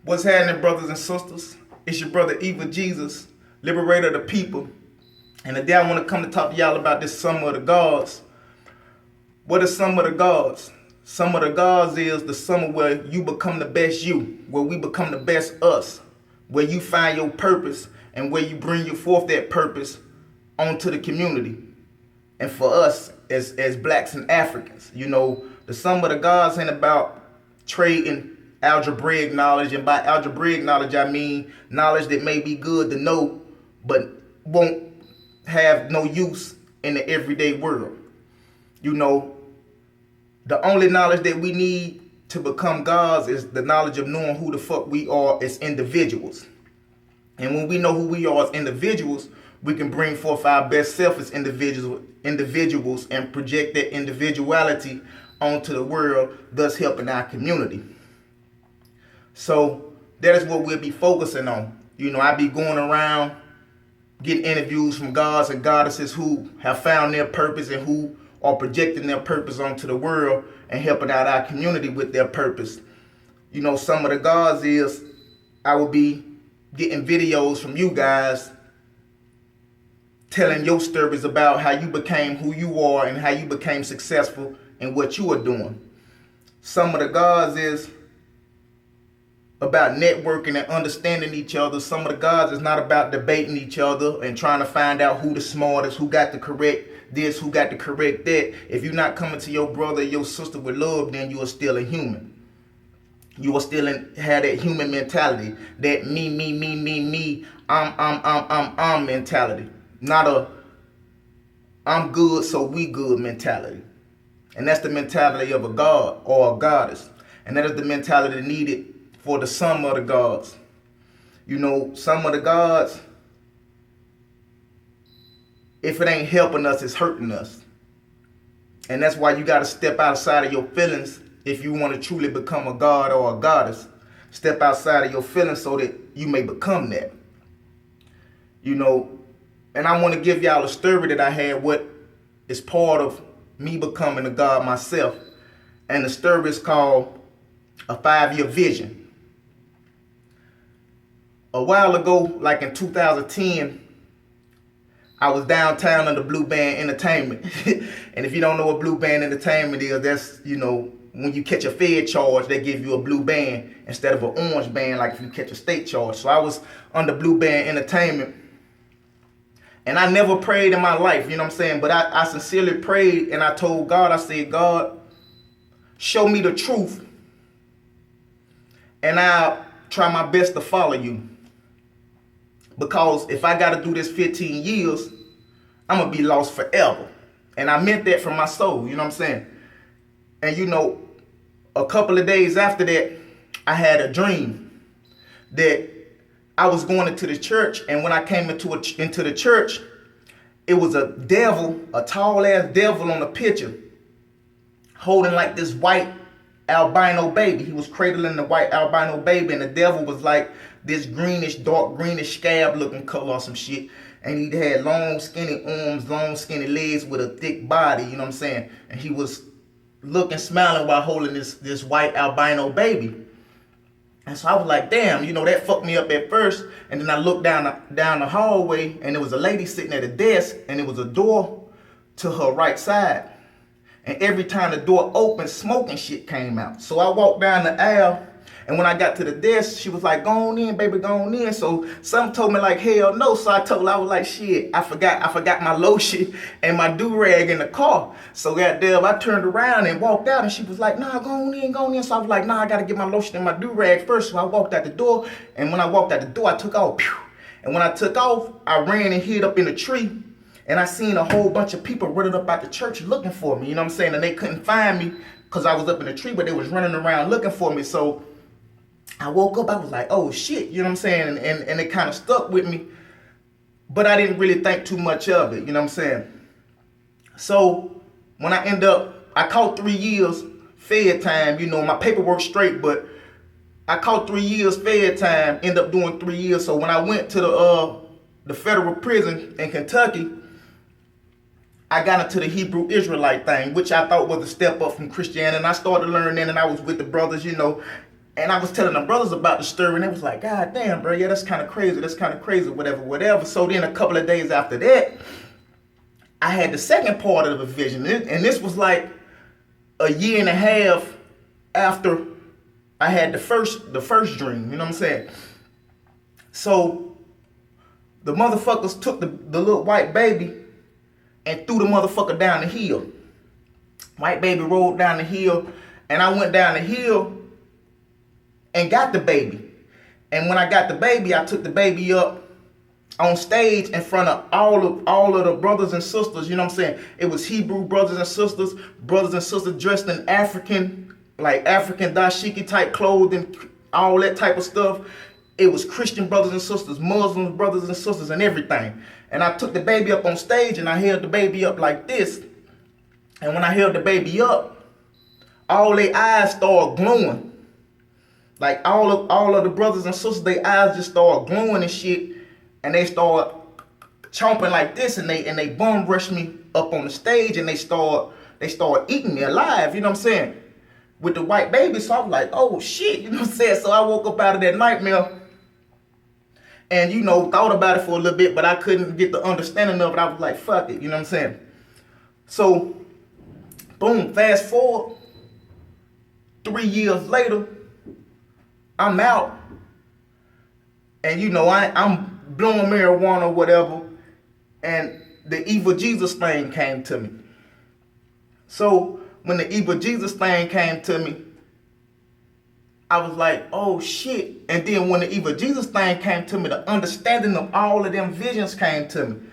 What's happening, brothers and sisters? It's your brother Eva Jesus, liberator of the people. And today I want to come to talk to y'all about this Summer of the Gods. What is Summer of the Gods? Summer of the Gods is the summer where you become the best you, where we become the best us, where you find your purpose and where you bring you forth that purpose onto the community. And for us as blacks and Africans, the Summer of the Gods ain't about trading algebraic knowledge, and by algebraic knowledge I mean knowledge that may be good to know but won't have no use in the everyday world. The only knowledge that we need to become gods is the knowledge of knowing who the fuck we are as individuals. And when we know who we are as individuals, we can bring forth our best self as individuals and project that individuality onto the world, thus helping our community. So that is what we'll be focusing on. I be going around getting interviews from gods and goddesses who have found their purpose and who are projecting their purpose onto the world and helping out our community with their purpose. Some of the gods is I will be getting videos from you guys telling your stories about how you became who you are and how you became successful in what you are doing. Some of the gods is about networking and understanding each other. Some of the gods is not about debating each other and trying to find out who the smartest, who got the correct this, who got the correct that. If you're not coming to your brother or your sister with love, then you are still a human. You will still have that human mentality, that me, I'm mentality. Not a I'm good so we good mentality. And that's the mentality of a god or a goddess. And that is the mentality needed for the Summer of the Gods. Some of the gods, if it ain't helping us, it's hurting us. And that's why you got to step outside of your feelings if you want to truly become a god or a goddess. Step outside of your feelings so that you may become that. And I want to give y'all a story that I had, what is part of me becoming a god myself. And the story is called A 5-Year Vision. A while ago, like in 2010, I was downtown under Blue Band Entertainment. And if you don't know what Blue Band Entertainment is, that's, when you catch a Fed charge, they give you a blue band instead of an orange band like if you catch a state charge. So I was under Blue Band Entertainment. And I never prayed in my life, But I sincerely prayed and I told God, I said, God, show me the truth. And I'll try my best to follow you. Because if I got to do this 15 years, I'm going to be lost forever. And I meant that from my soul, And a couple of days after that, I had a dream that I was going into the church. And when I came into the church, it was a devil, a tall ass devil on the picture, holding like this white albino baby. He was cradling the white albino baby, and the devil was like this dark greenish scab looking color or some shit. And he had long skinny arms, long skinny legs with a thick body, And he was looking, smiling while holding this white albino baby. And so I was like, damn, that fucked me up at first. And then I looked down the hallway, and there was a lady sitting at a desk, and there was a door to her right side. And every time the door opened, smoke and shit came out. So I walked down the aisle, and when I got to the desk, she was like, go on in, baby, go on in. So something told me like, hell no. So I was like, shit, I forgot my lotion and my do-rag in the car. So goddamn, I turned around and walked out, and she was like, nah, go on in. So I was like, nah, I gotta get my lotion and my do-rag first. So I walked out the door, and when I walked out the door, I took off. And when I took off, I ran and hid up in a tree. And I seen a whole bunch of people running up out the church looking for me, And they couldn't find me because I was up in the tree, but they was running around looking for me. So I woke up, I was like, oh shit, And it kind of stuck with me, but I didn't really think too much of it, So when I caught 3 years Fed time, my paperwork straight, but I caught 3 years Fed time, ended up doing 3 years. So when I went to the federal prison in Kentucky, I got into the Hebrew Israelite thing, which I thought was a step up from Christianity. And I started learning, and I was with the brothers, And I was telling the brothers about the story, and they was like, God damn, bro, yeah, that's kind of crazy, whatever. So then a couple of days after that, I had the second part of the vision. And this was like a year and a half after I had the first dream, you know what I'm saying? So the motherfuckers took the little white baby and threw the motherfucker down the hill. White baby rolled down the hill, and I went down the hill and got the baby. And when I got the baby, I took the baby up on stage in front of all of the brothers and sisters, you know what I'm saying? It was Hebrew brothers and sisters dressed in African dashiki type clothing, all that type of stuff. It was Christian brothers and sisters, Muslim brothers and sisters, and everything. And I took the baby up on stage, and I held the baby up like this. And when I held the baby up, all their eyes started glowing. Like all of the brothers and sisters, their eyes just started glowing and shit. And they started chomping like this, and they bum rushed me up on the stage, and they started eating me alive, you know what I'm saying? With the white baby. So I was like, oh shit, you know what I'm saying? So I woke up out of that nightmare and, you know, thought about it for a little bit, but I couldn't get the understanding of it. I was like, fuck it, you know what I'm saying? So, boom, fast forward, 3 years later, I'm out. And, you know, I'm blowing marijuana or whatever, and the evil Jesus thing came to me. So, when the evil Jesus thing came to me, I was like, oh shit. And then when the evil Jesus thing came to me, the understanding of all of them visions came to me.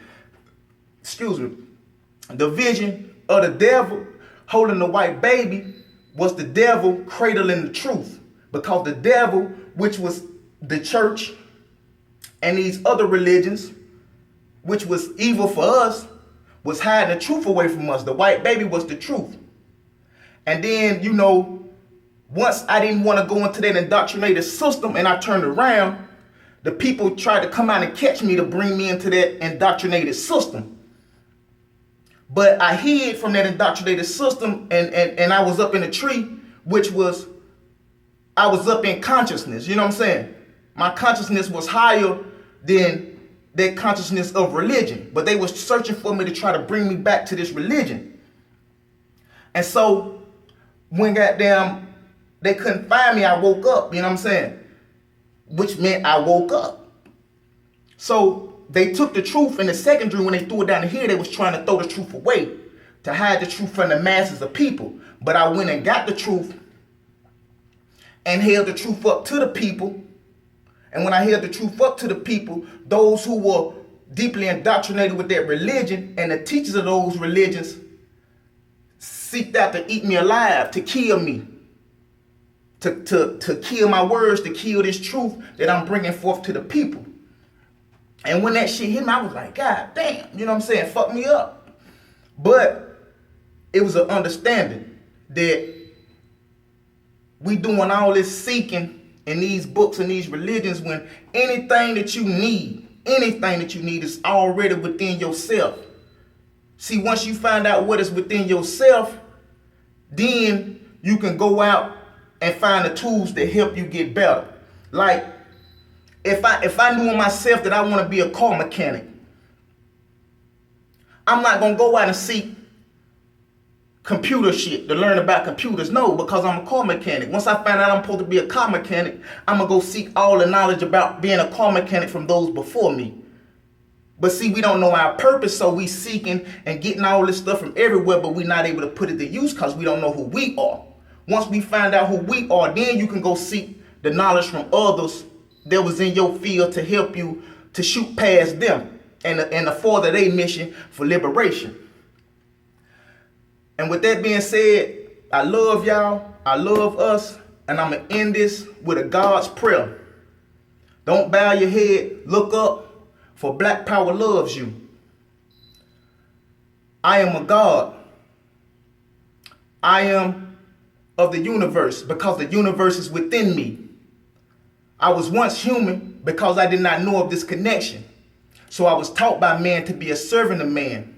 Excuse me. The vision of the devil holding the white baby was the devil cradling the truth. Because the devil, which was the church and these other religions, which was evil for us, was hiding the truth away from us. The white baby was the truth. And then, you know, once I didn't want to go into that indoctrinated system and I turned around, the people tried to come out and catch me to bring me into that indoctrinated system. But I hid from that indoctrinated system, and I was up in a tree, which was, I was up in consciousness, you know what I'm saying? My consciousness was higher than that consciousness of religion. But they was searching for me to try to bring me back to this religion. And so when goddamn they couldn't find me, I woke up, you know what I'm saying? Which meant I woke up. So they took the truth in the second dream. When they threw it down the hill, they was trying to throw the truth away, to hide the truth from the masses of people. But I went and got the truth and held the truth up to the people. And when I held the truth up to the people, those who were deeply indoctrinated with their religion and the teachers of those religions seeked out to eat me alive, to kill me, to kill my words, to kill this truth that I'm bringing forth to the people. And when that shit hit me, I was like, God damn, you know what I'm saying? Fuck me up. But it was an understanding that we doing all this seeking in these books and these religions when anything that you need is already within yourself. See, once you find out what is within yourself, then you can go out and find the tools that help you get better. Like, if I knew in myself that I want to be a car mechanic, I'm not going to go out and seek computer shit to learn about computers. No, because I'm a car mechanic. Once I find out I'm supposed to be a car mechanic, I'm going to go seek all the knowledge about being a car mechanic from those before me. But see, we don't know our purpose, so we seeking and getting all this stuff from everywhere, but we're not able to put it to use because we don't know who we are. Once we find out who we are, then you can go seek the knowledge from others that was in your field to help you to shoot past them and to further their mission for liberation. And with that being said, I love y'all, I love us, and I'm going to end this with a God's prayer. Don't bow your head, look up, for Black Power loves you. I am a God. I am of the universe because the universe is within me. I was once human because I did not know of this connection. So I was taught by man to be a servant of man.